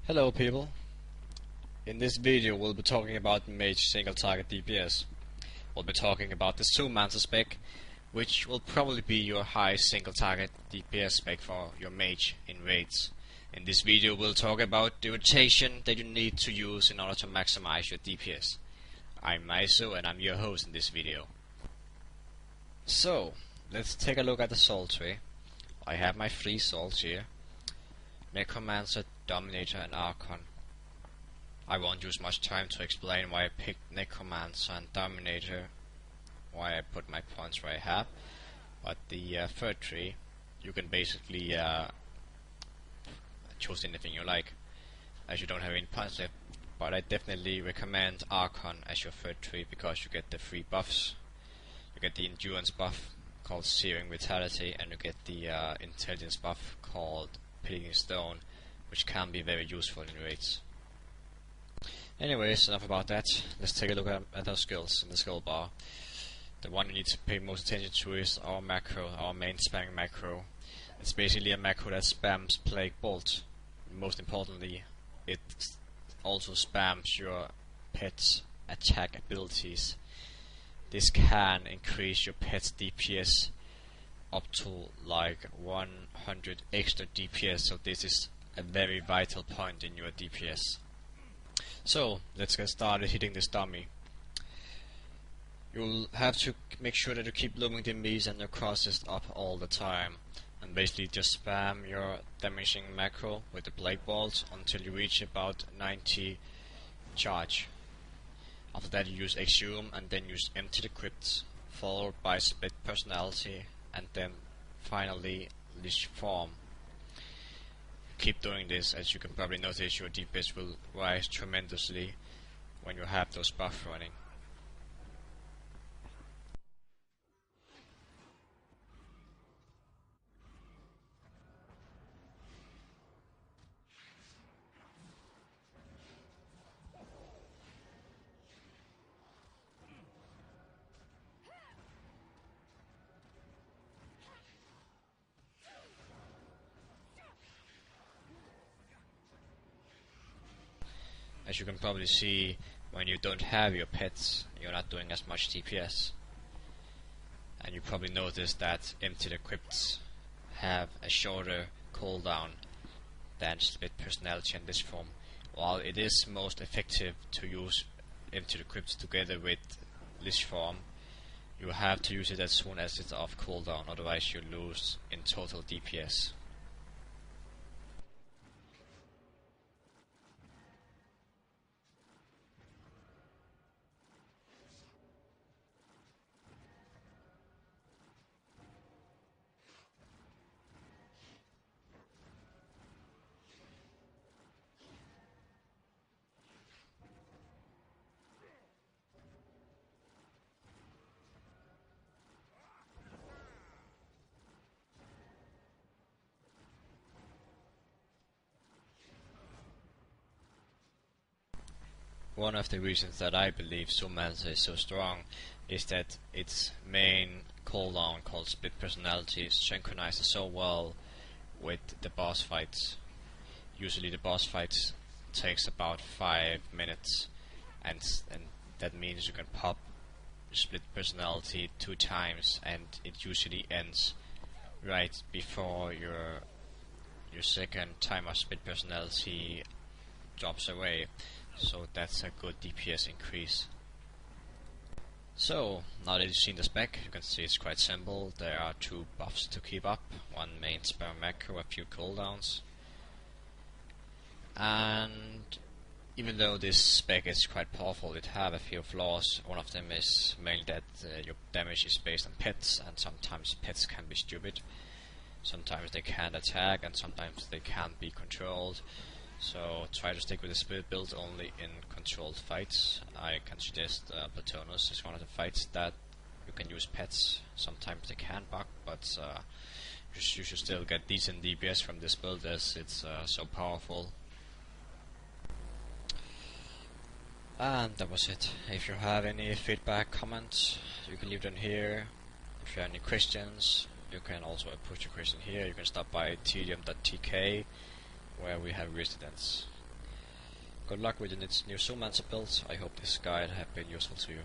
Hello people, in this video we'll be talking about mage single target DPS. We'll be talking about the Zoomancer spec, which will probably be your high single target DPS spec for your mage in raids. In this video we'll talk about the rotation that you need to use in order to maximize your DPS. I'm Maiso and I'm your host in this video. So, let's take a look at the soul tree. I have my 3 souls here: Necromancer, Dominator and Archon. I won't use much time to explain why I picked Necromancer and Dominator, why I put my points where I have, but the third tree, you can basically choose anything you like, as you don't have any points left. But I definitely recommend Archon as your third tree because you get the 3 buffs. You get the endurance buff called Searing Vitality, and you get the intelligence buff called Picking Stone, which can be very useful in raids. Anyways, enough about that. Let's take a look at our skills in the skill bar. The one you need to pay most attention to is our macro, our main spamming macro. It's basically a macro that spams Plague Bolt. Most importantly, it also spams your pet's attack abilities. This can increase your pet's DPS up to like 100 extra DPS, so this is a very vital point in your DPS. So let's get started hitting this dummy. You'll have to make sure that you keep looming the enemies and your crosses up all the time, and basically just spam your damaging macro with the Plague Bolt until you reach about 90 charge. After that you use Exhume and then use Empty the Crypt, followed by Split Personality, and then finally Lich Form. Keep doing this, as you can probably notice your DPS will rise tremendously when you have those buffs running. As you can probably see, when you don't have your pets, you're not doing as much DPS. And you probably noticed that Empty the Crypts have a shorter cooldown than Split Personality and Lich Form. While it is most effective to use Empty the Crypts together with Lich Form, you have to use it as soon as it's off cooldown, otherwise you lose in total DPS. One of the reasons that I believe Zoomancer is so strong is that its main cooldown, called Split Personality, synchronizes so well with the boss fights. Usually the boss fights takes about 5 minutes, and that means you can pop Split Personality 2 times, and it usually ends right before your second time of Split Personality drops away. So that's a good DPS increase. So, now that you've seen the spec, you can see it's quite simple. There are 2 buffs to keep up, one main spam macro, a few cooldowns. And even though this spec is quite powerful, it have a few flaws. One of them is mainly that your damage is based on pets, and sometimes pets can be stupid. Sometimes they can't attack, and sometimes they can't be controlled. So try to stick with the spirit build only in controlled fights. I can suggest Platonus is one of the fights that you can use pets. Sometimes they can bug, but you should still get decent DPS from this build as it's so powerful. And that was it. If you have any feedback, comments, you can leave them here. If you have any questions, you can also put your question here. You can stop by Taedium.tk, where we have residents. Good luck with your new Zoomancer build. I hope this guide have been useful to you.